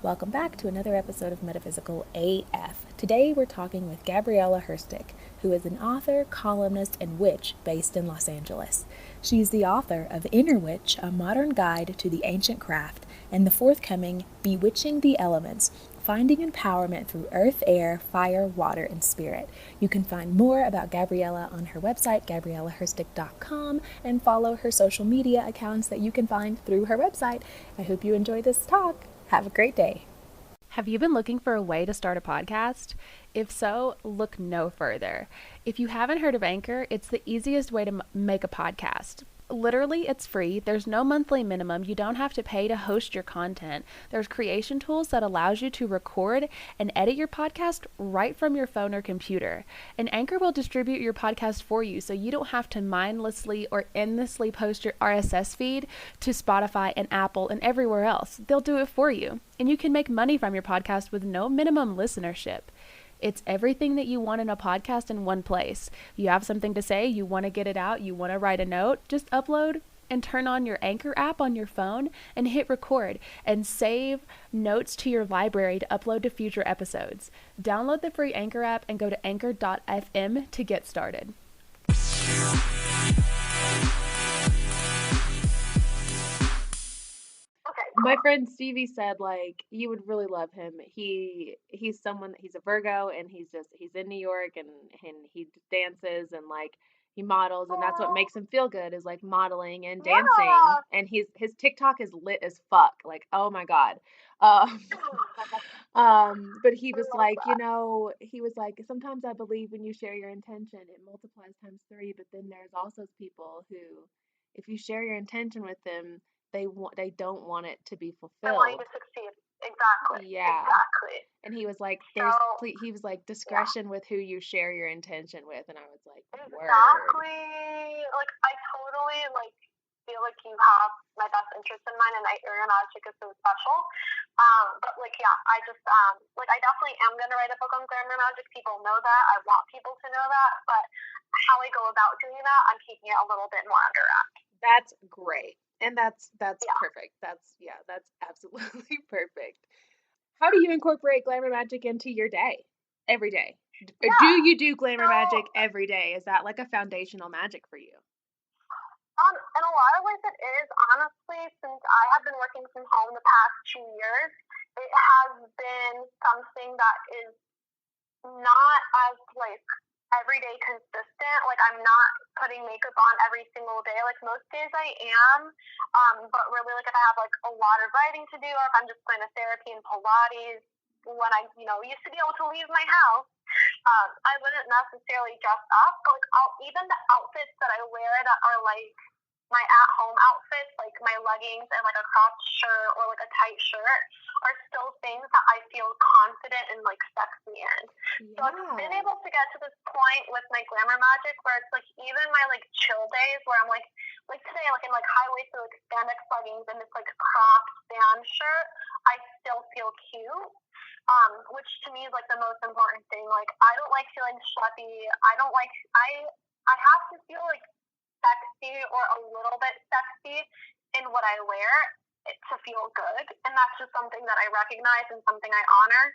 Welcome back to another episode of Metaphysical AF. Today we're talking with Gaby Herstik, who is an author, columnist, and witch based in Los Angeles. She's the author of Inner Witch, a modern guide to the ancient craft, and the forthcoming Bewitching the Elements, finding empowerment through earth, air, fire, water, and spirit. You can find more about Gabriella on her website, gabriellaherstik.com, and follow her social media accounts that you can find through her website. I hope you enjoy this talk. Have a great day. Have you been looking for a way to start a podcast? If so, look no further. If you haven't heard of Anchor, it's the easiest way to make a podcast. Literally, it's free. There's no monthly minimum. You don't have to pay to host your content. There's creation tools that allows you to record and edit your podcast right from your phone or computer. And Anchor will distribute your podcast for you, so you don't have to mindlessly or endlessly post your RSS feed to Spotify and Apple and everywhere else. They'll do it for you. And you can make money from your podcast with no minimum listenership. It's everything that you want in a podcast in one place. You have something to say, you want to get it out, you want to write a note, just upload and turn on your Anchor app on your phone and hit record and save notes to your library to upload to future episodes. Download the free Anchor app and go to anchor.fm to get started. My friend Stevie said, like, you would really love him. He's a Virgo, and he's in New York, and he dances, and like he models, and that's what makes him feel good, is like modeling and dancing. Yeah. And his TikTok is lit as fuck. Like, oh my God. But he was like, he was like, sometimes I believe when you share your intention, it multiplies times 3, but then there's also people who, if you share your intention with them, they don't want it to be I want you fulfilled. to succeed. Exactly. Yeah. Exactly. And he was like, he was like, discretion with who you share your intention with. And I was like, word. Exactly. Like, I totally, feel like you have my best interest in mind, and your magic is so special. But, I just, I definitely am going to write a book on glamour magic. People know that. I want people to know that. But how I go about doing that, I'm keeping it a little bit more under wraps. That's great. And that's perfect. That's absolutely perfect. How do you incorporate glamour magic into your day? Every day? Yeah. Do you do glamour magic every day? Is that like a foundational magic for you? In a lot of ways it is. Honestly, since I have been working from home the past 2 years, it has been something that is not as, everyday consistent. Like, I'm not putting makeup on every single day. Like, most days I am. But really, if I have, a lot of writing to do, or if I'm just going to therapy and Pilates, when I, used to be able to leave my house, I wouldn't necessarily dress up. But, even the outfits that I wear that are, my at-home outfits, like my leggings and, a cropped shirt or, a tight shirt, are still things that I feel confident and, sexy in. Yeah. So I've been able to get to this point with my glamour magic where it's, even my, chill days where I'm, like today, in, high-waisted, spandex leggings and this, cropped band shirt, I still feel cute. Which to me is, the most important thing. I don't like feeling schleppy. I have to feel, sexy or a little bit sexy in what I wear to feel good, and that's just something that I recognize and something I honor.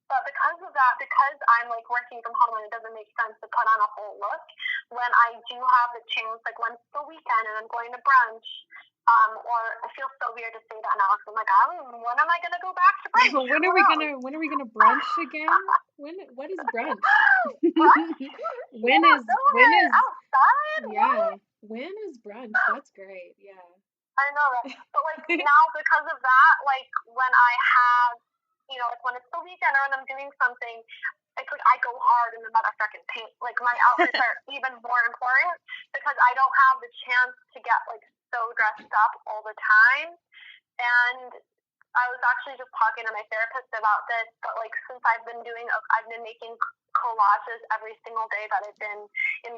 But because of that, because I'm working from home and it doesn't make sense to put on a whole look, when I do have the chance, when it's the weekend and I'm going to brunch, or I feel so weird to say that now, because I'm like, when am I gonna go back to brunch? when are we gonna brunch again? What is brunch? Brunch? when is outside? Yeah. What? When is brunch? That's great. Yeah. I know that. But now, because of that, when I have, when it's the weekend or when I'm doing something, it's I go hard in the motherfucking paint. My outfits are even more important because I don't have the chance to get so dressed up all the time. And I was actually just talking to my therapist about this, but since I've been making collages every single day that I've been in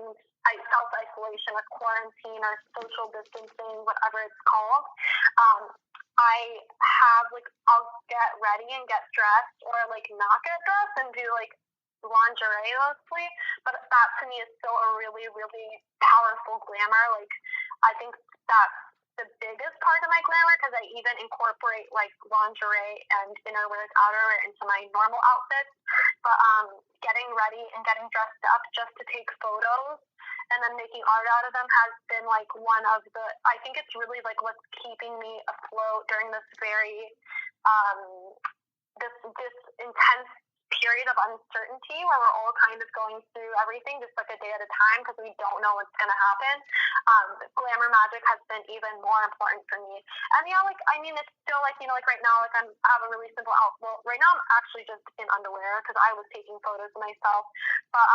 self-isolation or quarantine or social distancing, whatever it's called. I have I'll get ready and get dressed, or not get dressed and do lingerie mostly, but that to me is still a really, really powerful glamour. I think that's the biggest part of my glamour because I even incorporate like lingerie and innerwear, outerwear into my normal outfits. But getting ready and getting dressed up just to take photos and then making art out of them has been like one of the, I think it's really like what's keeping me afloat during this very this intense period of uncertainty where we're all kind of going through everything just like a day at a time because we don't know what's going to happen. Glamour magic has been even more important for me. And yeah, like, I mean, it's still like, you know, like right now, like I have a really simple outfit. Right now I'm actually just in underwear because I was taking photos of myself. But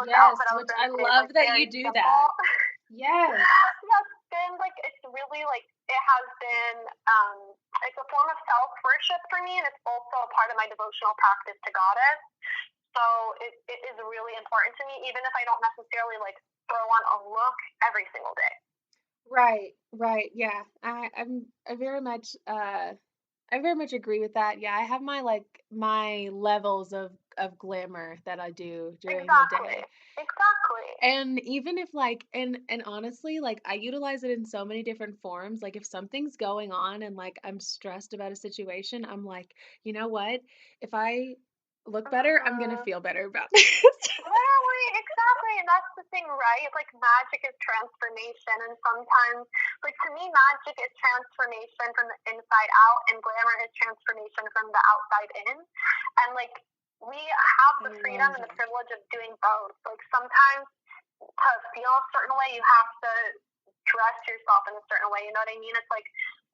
the Yes, outfit I was which going I to say is love like that you very do simple. that. Yes. Yeah, it's been like, it's really like, it has been it's a form of self-worship for me, and it's also a part of my devotional practice to Goddess. So it is really important to me, even if I don't necessarily like throw on a look every single day. Right, right. Yeah. I very much agree with that. Yeah, I have my levels of glamour that I do during the Exactly. day. Exactly. And even if like and honestly, like I utilize it in so many different forms. Like if something's going on and like I'm stressed about a situation, I'm like, you know what? If I look better, I'm gonna Mm-hmm. feel better about this. Literally, exactly, and that's the thing, right? Like magic is transformation, and sometimes, like to me, magic is transformation from the inside out, and glamour is transformation from the outside in. And like we have I the freedom love and the that. privilege of doing both. Like sometimes to feel a certain way, you have to dress yourself in a certain way. You know what I mean? It's like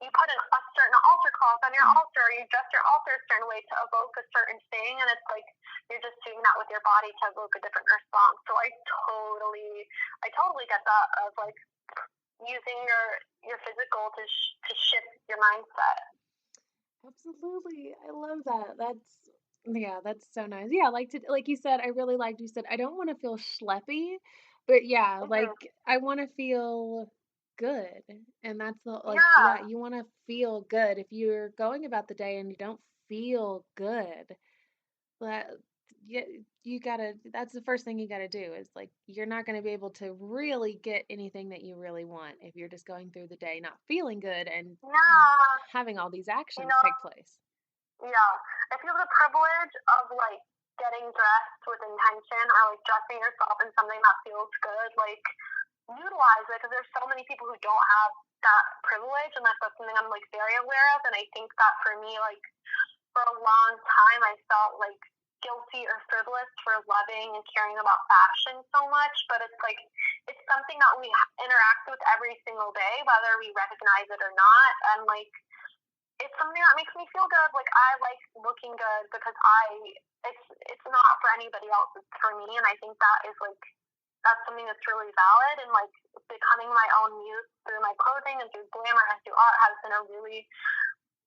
you put a certain altar cloth on your altar, or you dress your altar a certain way to evoke a certain thing, and it's like you're just doing that with your body to evoke a different response. So I totally get that of like using your physical to shift your mindset. Absolutely. I love that. That's so nice. Yeah, like you said, I really liked you said I don't want to feel schleppy, but yeah, like Mm-hmm. I want to feel good. And that's the like yeah, Yeah. you want to feel good. If you're going about the day and you don't feel good, that yeah, you gotta that's the first thing you gotta do is like you're not gonna be able to really get anything that you really want if you're just going through the day not feeling good and Yeah. having all these You actions know, take place. yeah. If you have the privilege of like getting dressed with intention or like dressing yourself in something that feels good, like utilize it because there's so many people who don't have that privilege, and that's something I'm like very aware of. And I think that for me, like for a long time, I felt like guilty or frivolous for loving and caring about fashion so much. But it's like it's something that we interact with every single day, whether we recognize it or not. And like it's something that makes me feel good. Like I like looking good because it's not for anybody else, it's for me. And I think that is like that's something that's really valid, and like becoming my own muse through my clothing and through glamour and through art has been a really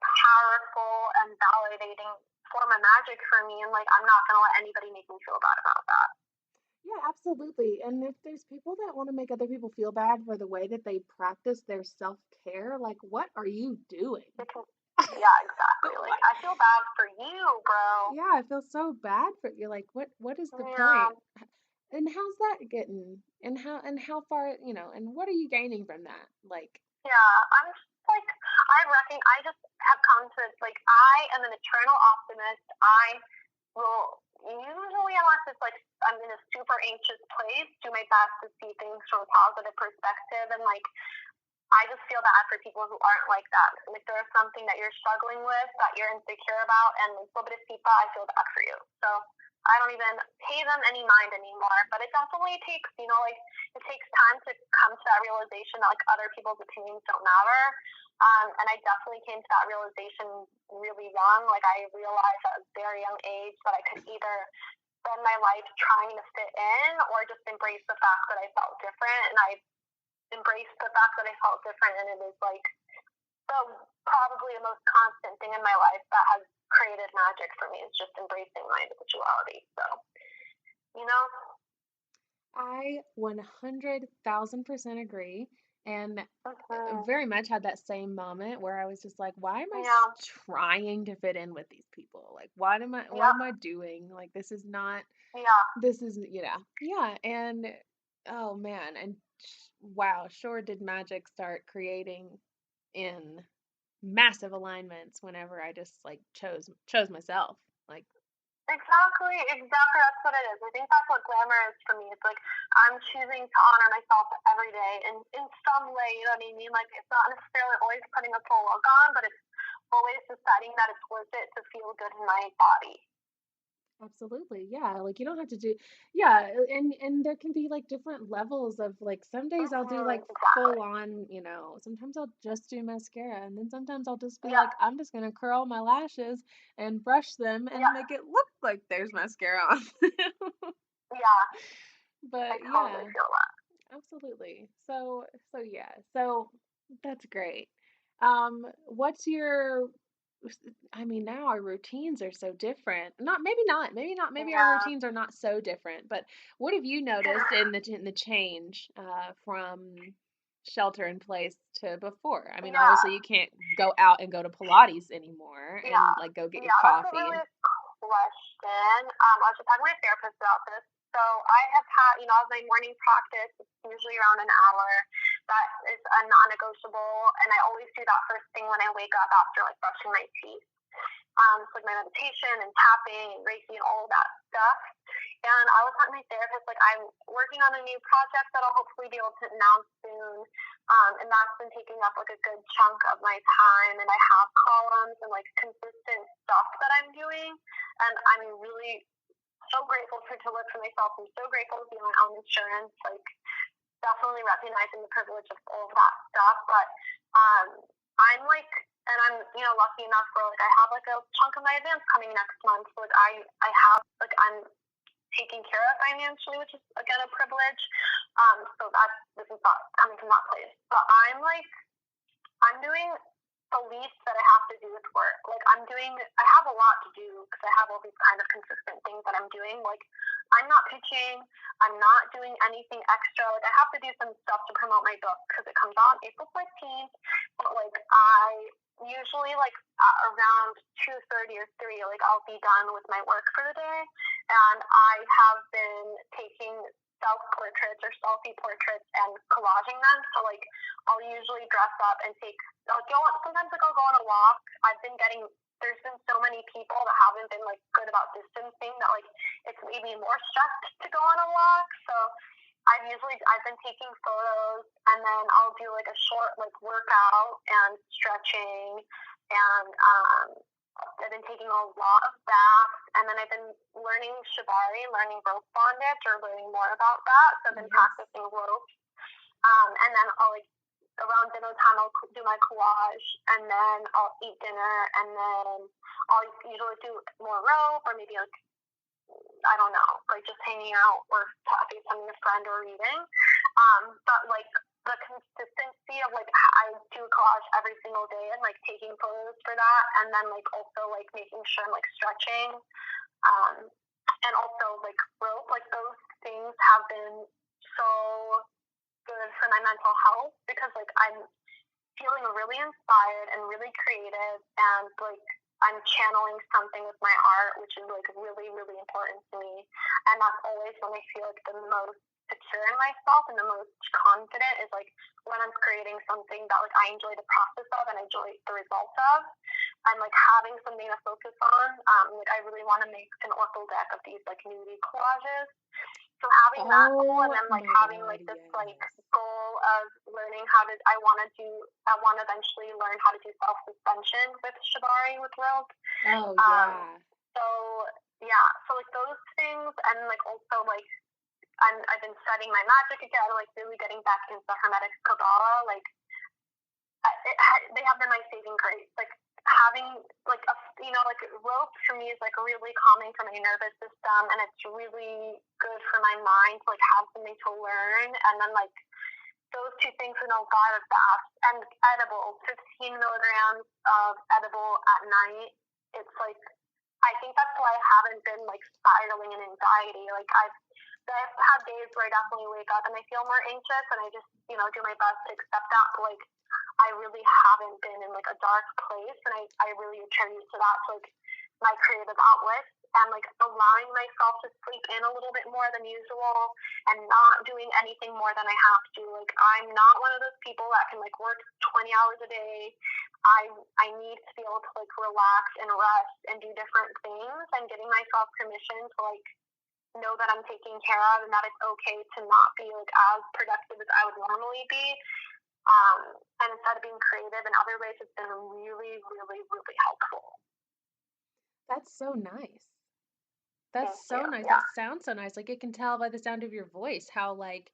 powerful and validating form of magic for me, and like I'm not gonna let anybody make me feel bad about that. Yeah, absolutely. And if there's people that want to make other people feel bad for the way that they practice their self-care, like what are you doing? Because yeah, exactly. Like What? I feel bad for you, bro. Yeah, I feel so bad for you. Like what is the Yeah. point? And how's that getting? And how far, and what are you gaining from that? Like, Yeah, I'm just like I just have come to like I am an eternal optimist. I will usually, unless it's like I'm in a super anxious place, do my best to see things from a positive perspective. And like I just feel bad for people who aren't like that. Like there's something that you're struggling with that you're insecure about, and a little bit of feedback, I feel bad for you. So I don't even pay them any mind anymore. But it definitely takes, like it takes time to come to that realization that like other people's opinions don't matter. And I definitely came to that realization really young. Like I realized at a very young age that I could either spend my life trying to fit in or just embrace the fact that I felt different. And I embraced the fact that I felt different, and it is like probably the most constant thing in my life that has created magic for me is just embracing my individuality. So, you know, I 100,000% agree. And mm-hmm. very much had that same moment where I was just like, why am I Yeah, trying to fit in with these people? Like, what yeah, am I doing? Like, this is not, yeah, this is, yeah. And oh man. And wow, sure did magic start creating in massive alignments whenever I just like chose myself. Like, Exactly. That's what it is. I think that's what glamour is for me. It's like I'm choosing to honor myself every day in some way, you know what I mean? Like it's not necessarily always putting a full look on, but it's always deciding that it's worth it to feel good in my body. absolutely. Yeah, like you don't have to do yeah, and there can be like different levels of like some days I'll do like Exactly. full on, sometimes I'll just do mascara and then sometimes I'll just be Yeah. like I'm just going to curl my lashes and brush them and Yeah. make it look like there's mascara on them. Yeah. I But totally yeah, feel that. absolutely. So yeah. So that's great. What's your I mean, now our routines are so different. Maybe our Yeah. routines are not so different, but what have you noticed in the change from shelter in place to before? I mean, Yeah. obviously you can't go out and go to Pilates anymore Yeah. and like go get your Yeah. That's a coffee really and question. I was just talking to my therapist about this. So I have had, as my morning practice, it's usually around an hour. That is a non-negotiable, and I always do that first thing when I wake up after like brushing my teeth. So like my meditation and tapping and Reiki and all of that stuff. And I was telling my therapist, like I'm working on a new project that I'll hopefully be able to announce soon. And that's been taking up like a good chunk of my time. And I have columns and like consistent stuff that I'm doing. And I'm really so grateful to work for myself. I'm so grateful to be on my own insurance. Like definitely recognizing the privilege of all of that stuff. But um, I'm like, and I'm lucky enough where like I have like a chunk of my advance coming next month. So like I have like I'm taken care of financially, which is again a privilege. So this is not coming from that place. But I'm doing the least that I have to do with work. Like I have a lot to do because I have all these kind of consistent things that I'm doing. Like I'm not pitching, I'm not doing anything extra. Like I have to do some stuff to promote my book because it comes out on April 14th. But like I usually like at around 2:30 or 3, like I'll be done with my work for the day. And I have been taking self-portraits or selfie portraits and collaging them. So like I'll usually dress up and sometimes like I'll go on a walk. There's been so many people that haven't been like good about distancing that like it's made me more stressed to go on a walk. So I've been taking photos and then I'll do like a short like workout and stretching and I've been taking a lot of baths and then I've been learning shibari, learning rope bondage or learning more about that. So I've been practicing ropes. And then I'll like around dinner time I'll do my collage and then I'll eat dinner and then I'll usually do more rope or maybe like I don't know, like just hanging out or FaceTiming a friend or reading. But like the consistency of like I do collage every single day and like taking photos for that and then like also like making sure I'm like stretching. And also like rope, like those things have been so good for my mental health because like I'm feeling really inspired and really creative and like I'm channeling something with my art, which is like really, really important to me. And that's always when I feel like the most secure in myself and the most confident is like when I'm creating something that like I enjoy the process of and I enjoy the results of. And like having something to focus on. Like I really want to make an oracle deck of these like nudie collages. So having that goal and then like having like this like goal of learning I want to eventually learn how to do self suspension with shibari with rope. Oh yeah. So yeah, so like those things and like also like I've been studying my magic again, like really getting back into Hermetic Kabbalah. Like they have been my saving grace. Like having like like rope for me is like really calming for my nervous system and it's really good for my mind to like have something to learn and then like those two things in a lot of baths and edible 15 milligrams of edible at night. It's like I think that's why I haven't been like spiraling in anxiety. Like I've had days where I definitely wake up and I feel more anxious and I just do my best to accept that, but like I really haven't been in like a dark place and I really attribute to that to like my creative outlets and like allowing myself to sleep in a little bit more than usual and not doing anything more than I have to. Like, I'm not one of those people that can like work 20 hours a day. I need to be able to like relax and rest and do different things, and giving myself permission to like know that I'm taken care of and that it's okay to not be like as productive as I would normally be. And instead of being creative in other ways, it's been really, really, really helpful. That's so nice. That's Thank so you. nice. That Yeah. sounds so nice. Like, it can tell by the sound of your voice how like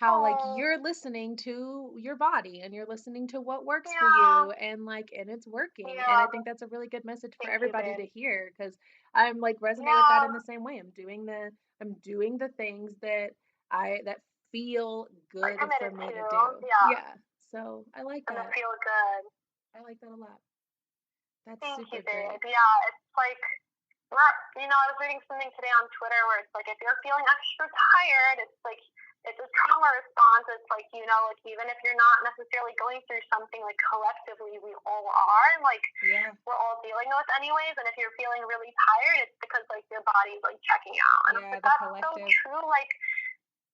Oh, you're listening to your body and you're listening to what works for yeah. you, and it's working. And I Yeah. think that's a really good message for Thank you, everybody to babe. hear, because I'm like resonate with that in Yeah. the same way. I'm doing the things that feel Like good for committed me to. to do. Yeah. Yeah. So I like And to that. feel good. I like that a lot. That's Thank you, super babe. great. Yeah. It's like, I was reading something today on Twitter where it's like, if you're feeling extra tired, it's like, it's a trauma response. It's like, like even if you're not necessarily going through something, like collectively we all are, and like Yeah. we're all dealing with anyways. And if you're feeling really tired, it's because like your body's like checking out. And it's Yeah, like, the that's so collective. true. Like,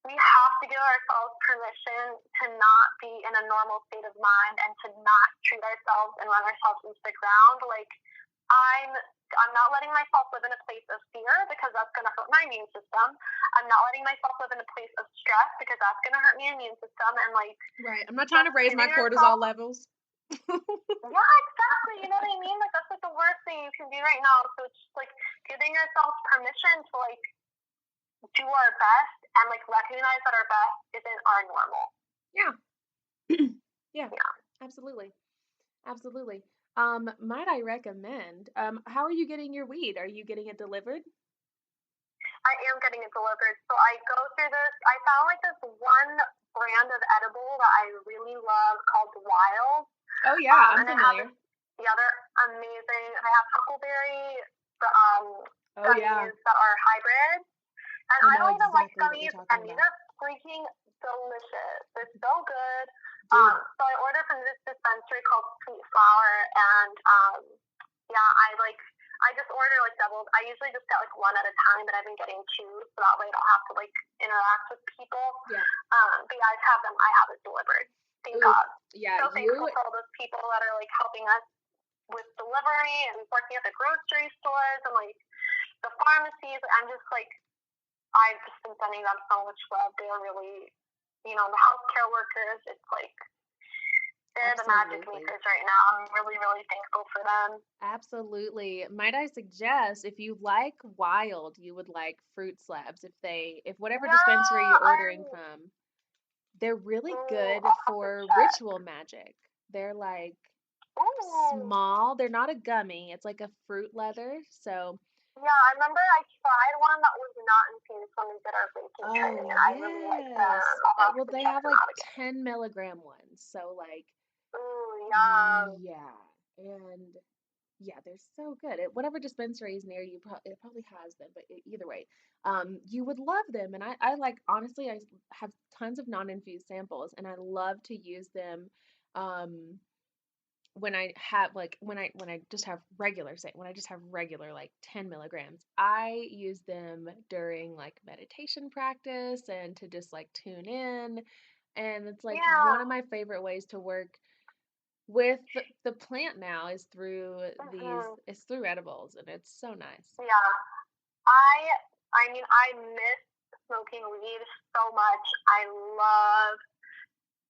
we have to give ourselves permission to not be in a normal state of mind and to not treat ourselves and run ourselves into the ground. Like, I'm not letting myself live in a place of fear, because that's going to hurt my immune system. I'm not letting myself live in a place of stress, because that's going to hurt my immune system. And like, Right. I'm not trying just to raise my giving cortisol yourself, levels. yeah, exactly. You know what I mean? Like, that's like the worst thing you can do right now. So it's just like giving yourself permission to like do our best and like recognize that our best isn't our normal. Yeah. Yeah. Yeah. Absolutely. Absolutely. Might I recommend, how are you getting your weed? Are you getting it delivered? I am getting it delivered. So I go through this. I found like this one brand of edible that I really love called Wild. Oh yeah, I'm And they have familiar. this, yeah, they're amazing. They have huckleberry Oh yeah. gummies that are hybrids. And I I know don't even like exactly what you're gummies, talking and these about. are freaking delicious. They're so good. Dude, So I ordered from this dispensary called Sweet Flower, and yeah, I just order like doubles. I usually just get like one at a time, but I've been getting two, so that way I don't have to like interact with people. yeah. But yeah, I have it delivered. Thank Ooh, God. yeah, So thankful for all those people that are like helping us with delivery and working at the grocery stores and like the pharmacies. I'm just like, I've just been sending them so much love. They're really, the healthcare workers, it's like, they're the magic absolutely. makers right now. I'm really, really thankful for them. Absolutely. Might I suggest, if you like wild, you would like fruit slabs. If whatever dispensary Yeah, you're ordering from, they're really good I'll have to for check. ritual magic. They're like Ooh. small. They're not a gummy. It's like a fruit leather. So, Yeah, I remember I tried one that was not infused when we did our baking oh training, and I really liked them. yes. I'll have Well, to they check have them like out again. 10 milligram ones. So like, Ooh, yum. yeah. And yeah, they're so good. At whatever dispensary is near you, it probably has them, but either way, you would love them. And I like, honestly, I have tons of non-infused samples, and I love to use them, um, when I have like when I just have regular, say when I just have regular like 10 milligrams. I use them during like meditation practice and to just like tune in. And it's like one Yeah. of my favorite ways to work with the plant now is through Mm-hmm. edibles, and it's so nice. Yeah. I I mean, I miss smoking weed so much. I love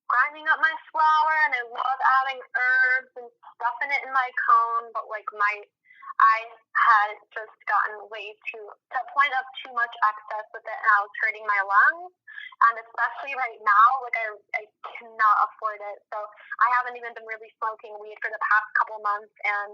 grinding up my flour, and I love adding herbs and stuffing it in my cone, but like I had just gotten way to a point of too much excess with it, and I was hurting my lungs. And especially right now, like I cannot afford it. So I haven't even been really smoking weed for the past couple months, and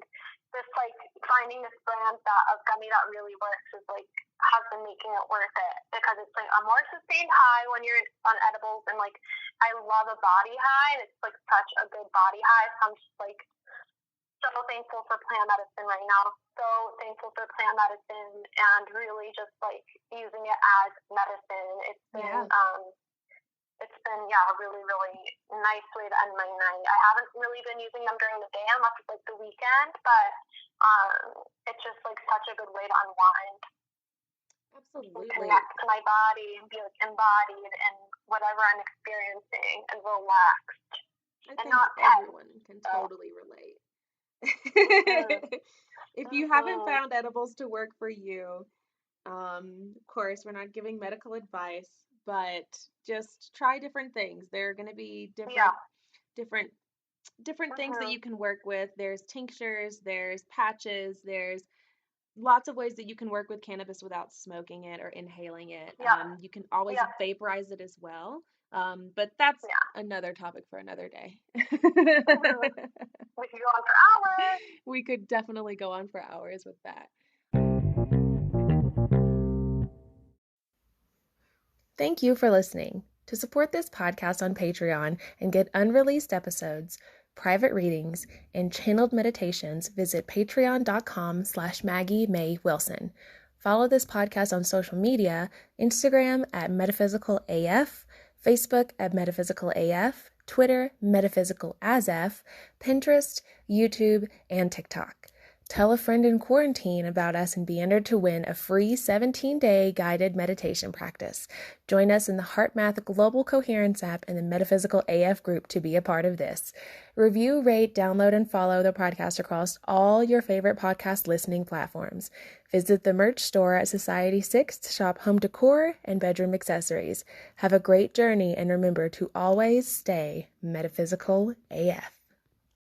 just like finding this brand of gummy that really works is like has been making it worth it, because it's like a more sustained high when you're on edibles, and like I love a body high, and it's like such a good body high. So I'm just like so thankful for plant medicine right now. So thankful for plant medicine, and really just like using it as medicine. Yeah. It's been a really, really nice way to end my night. I haven't really been using them during the day unless it's like the weekend, but It's just like such a good way to unwind. Absolutely. And connect to my body and be like embodied in whatever I'm experiencing and relaxed. I think everyone can totally relate. If you haven't found edibles to work for you, of course, we're not giving medical advice, but just try different things. There are going to be different things that you can work with. There's tinctures, there's patches, there's lots of ways that you can work with cannabis without smoking it or inhaling it. You can always vaporize it as well. But that's another topic for another day. We could go on for hours. We could definitely go on for hours with that. Thank you for listening. To support this podcast on Patreon and get unreleased episodes, private readings, and channeled meditations, visit patreon.com/Maggie May Wilson. Follow this podcast on social media, Instagram at MetaphysicalAF, Facebook at MetaphysicalAF, Twitter, MetaphysicalAsF, Pinterest, YouTube, and TikTok. Tell a friend in quarantine about us and be entered to win a free 17-day guided meditation practice. Join us in the HeartMath Global Coherence app and the Metaphysical AF group to be a part of this. Review, rate, download, and follow the podcast across all your favorite podcast listening platforms. Visit the merch store at Society 6 to shop home decor and bedroom accessories. Have a great journey and remember to always stay Metaphysical AF.